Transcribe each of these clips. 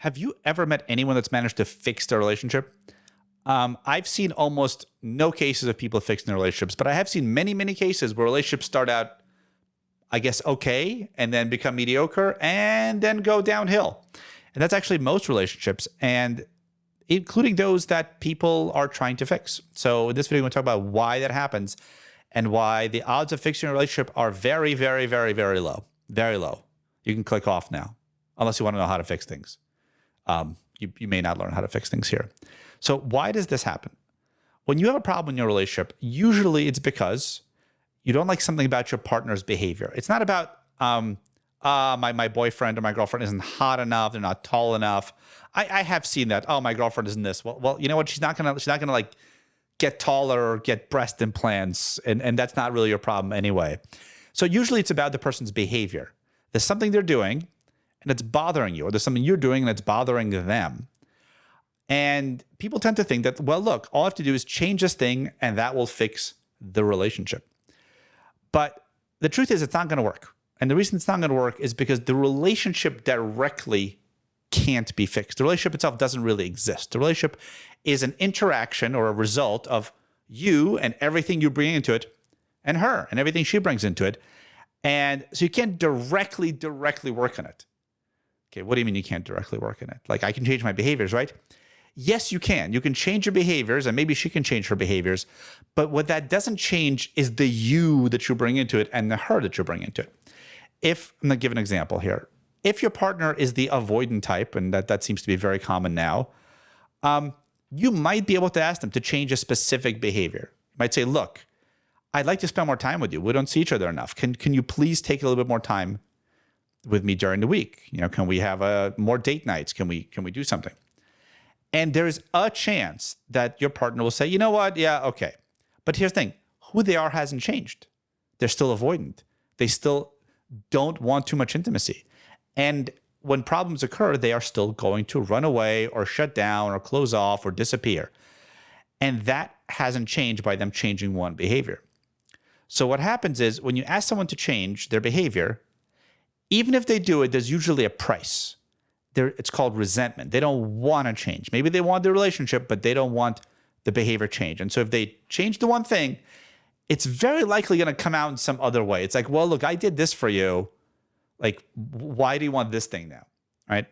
Have you ever met anyone that's managed to fix their relationship? I've seen almost no cases of people fixing their relationships, but I have seen many, many cases where relationships start out, I guess, okay, and then become mediocre and then go downhill. And that's actually most relationships, and including those that people are trying to fix. So in this video, we're going to talk about why that happens and why the odds of fixing a relationship are very, very, very, very low. Very low. You can click off now, unless you want to know how to fix things. You may not learn how to fix things here. So why does this happen? When you have a problem in your relationship, usually it's because you don't like something about your partner's behavior. It's not about my boyfriend or my girlfriend isn't hot enough, they're not tall enough. I have seen that. Oh, my girlfriend isn't this. Well, you know what? She's not gonna like get taller or get breast implants, and that's not really your problem anyway. So usually it's about the person's behavior. There's something they're doing and it's bothering you, or there's something you're doing and it's bothering them. And people tend to think that, well, look, all I have to do is change this thing and that will fix the relationship. But the truth is it's not going to work. And the reason it's not going to work is because the relationship directly can't be fixed. The relationship itself doesn't really exist. The relationship is an interaction or a result of you and everything you bring into it and her and everything she brings into it. And so you can't directly work on it. Okay, what do you mean you can't directly work on it? Like, I can change my behaviors, right? Yes, you can. You can change your behaviors, and maybe she can change her behaviors. But what that doesn't change is the you that you bring into it and the her that you bring into it. I'm going to give an example here. If your partner is the avoidant type, and that seems to be very common now, you might be able to ask them to change a specific behavior. You might say, look, I'd like to spend more time with you. We don't see each other enough. Can you please take a little bit more time with me during the week? You know, can we have more date nights? Can we do something? And there's a chance that your partner will say, you know what? Yeah, okay. But here's the thing. Who they are hasn't changed. They're still avoidant. They still don't want too much intimacy. And when problems occur, they are still going to run away or shut down or close off or disappear. And that hasn't changed by them changing one behavior. So what happens is when you ask someone to change their behavior, even if they do it, there's usually a price. It's called resentment. They don't want to change. Maybe they want the relationship, but they don't want the behavior change. And so if they change the one thing, it's very likely going to come out in some other way. It's like, well, look, I did this for you. Like, why do you want this thing now? Right?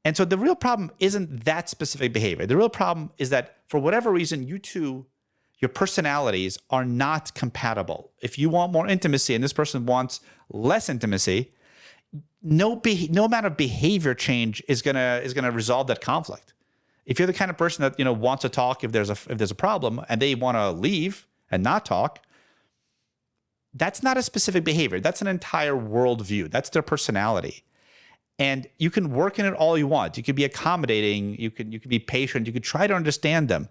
And so the real problem isn't that specific behavior. The real problem is that for whatever reason, you two, your personalities are not compatible. If you want more intimacy and this person wants less intimacy, no amount of behavior change is gonna resolve that conflict. If you're the kind of person that wants to talk if there's a problem and they want to leave and not talk, that's not a specific behavior. That's an entire worldview. That's their personality. And you can work in it all you want. You can be accommodating. You can be patient. You can try to understand them.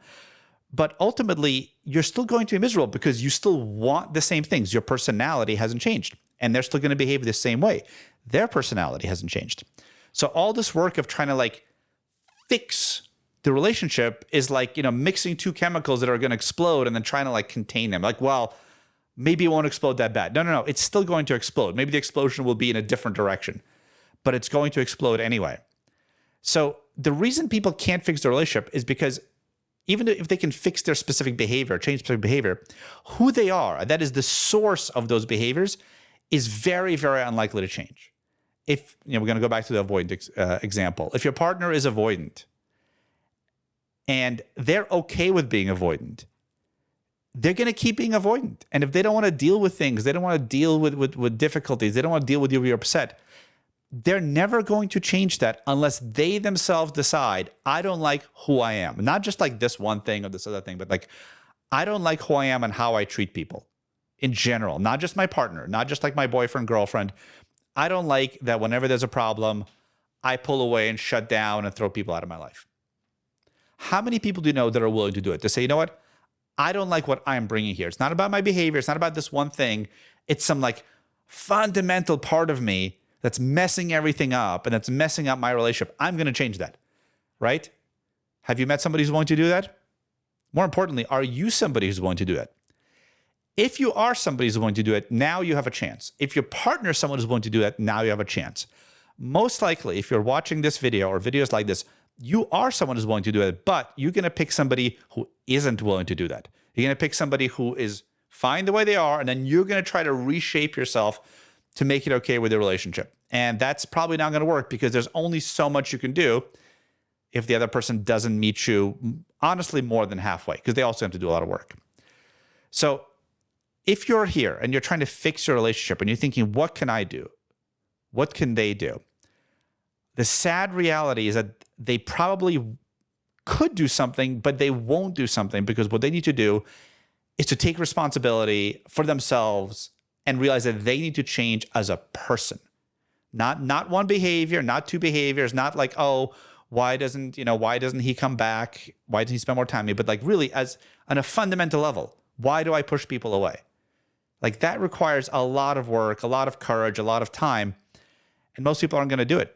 But ultimately, you're still going to be miserable because you still want the same things. Your personality hasn't changed. And they're still going to behave the same way. Their personality hasn't changed. So all this work of trying to fix the relationship is like, mixing two chemicals that are going to explode and then trying to contain them. Like, well, maybe it won't explode that bad. No. It's still going to explode. Maybe the explosion will be in a different direction, but it's going to explode anyway. So the reason people can't fix their relationship is because even if they can fix their specific behavior, change specific behavior, who they are, that is the source of those behaviors, is very, very unlikely to change. If, we're going to go back to the avoidant example. If your partner is avoidant and they're okay with being avoidant, they're going to keep being avoidant. And if they don't want to deal with things, they don't want to deal with difficulties, they don't want to deal with you when you're upset, they're never going to change that unless they themselves decide, I don't like who I am. Not just like this one thing or this other thing, but I don't like who I am and how I treat people in general, not just my partner, not just like my boyfriend, girlfriend. I don't like that whenever there's a problem, I pull away and shut down and throw people out of my life. How many people do you know that are willing to do it? To say, you know what? I don't like what I'm bringing here. It's not about my behavior. It's not about this one thing. It's some fundamental part of me that's messing everything up and that's messing up my relationship. I'm going to change that, right? Have you met somebody who's willing to do that? More importantly, are you somebody who's willing to do that? If you are somebody who's willing to do it, now you have a chance. If your partner is someone who's willing to do that, now you have a chance. most likely, if you're watching this video or videos like this, you are someone who's willing to do it, but you're going to pick somebody who isn't willing to do that. You're going to pick somebody who is fine the way they are, and then you're going to try to reshape yourself to make it okay with the relationship. And that's probably not going to work because there's only so much you can do if the other person doesn't meet you, honestly, more than halfway, because they also have to do a lot of work. So if you're here and you're trying to fix your relationship and you're thinking, what can I do? What can they do? The sad reality is that they probably could do something, but they won't do something because what they need to do is to take responsibility for themselves and realize that they need to change as a person. Not one behavior, not two behaviors, not like, oh, why doesn't he come back? Why doesn't he spend more time with me? But like really as on a fundamental level, why do I push people away? Like that requires a lot of work, a lot of courage, a lot of time. And most people aren't going to do it.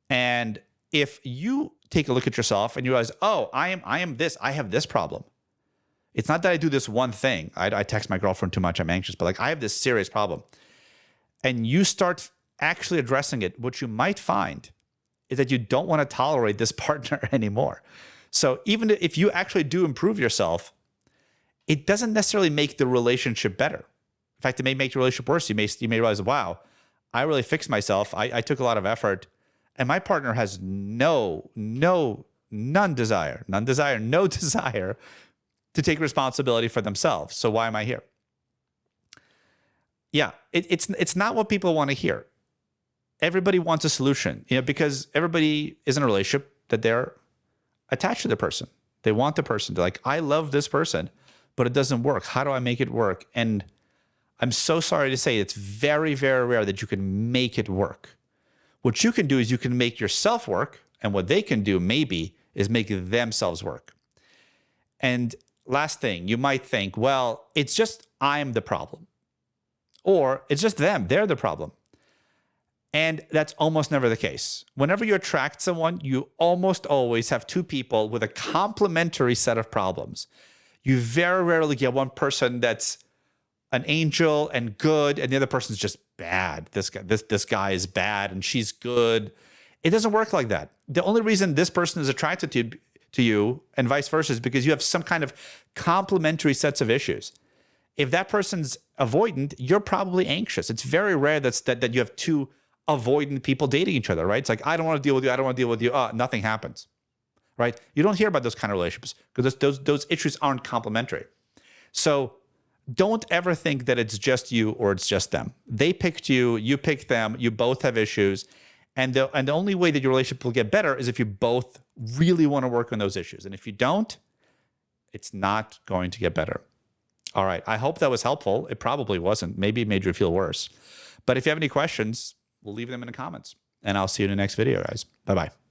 And if you take a look at yourself and you realize, oh, I have this problem. It's not that I do this one thing. I text my girlfriend too much, I'm anxious, but like I have this serious problem. And you start actually addressing it, what you might find is that you don't want to tolerate this partner anymore. So even if you actually do improve yourself, it doesn't necessarily make the relationship better. In fact, it may make the relationship worse. You may realize, wow, I really fixed myself. I took a lot of effort, and my partner has no desire to take responsibility for themselves. So why am I here? Yeah, it's not what people want to hear. Everybody wants a solution, because everybody is in a relationship that they're attached to the person. They want the person. They're like, I love this person, but it doesn't work. How do I make it work? And I'm so sorry to say it's very, very rare that you can make it work. What you can do is you can make yourself work, and what they can do maybe is make themselves work. And last thing, you might think, well, it's just I'm the problem. Or it's just them, they're the problem. And that's almost never the case. Whenever you attract someone, you almost always have two people with a complementary set of problems. You very rarely get one person that's an angel and good, and the other person's just bad. This guy is bad and she's good. It doesn't work like that. The only reason this person is attracted to you and vice versa is because you have some kind of complementary sets of issues. If that person's avoidant, you're probably anxious. It's very rare that you have two avoidant people dating each other, right? It's like, I don't want to deal with you. I don't want to deal with you. Nothing happens, right? You don't hear about those kind of relationships because those issues aren't complementary. So don't ever think that it's just you or it's just them. They picked you, you picked them, you both have issues. And the only way that your relationship will get better is if you both really want to work on those issues. And if you don't, it's not going to get better. All right. I hope that was helpful. It probably wasn't. Maybe it made you feel worse. But if you have any questions, we'll leave them in the comments. And I'll see you in the next video, guys. Bye-bye.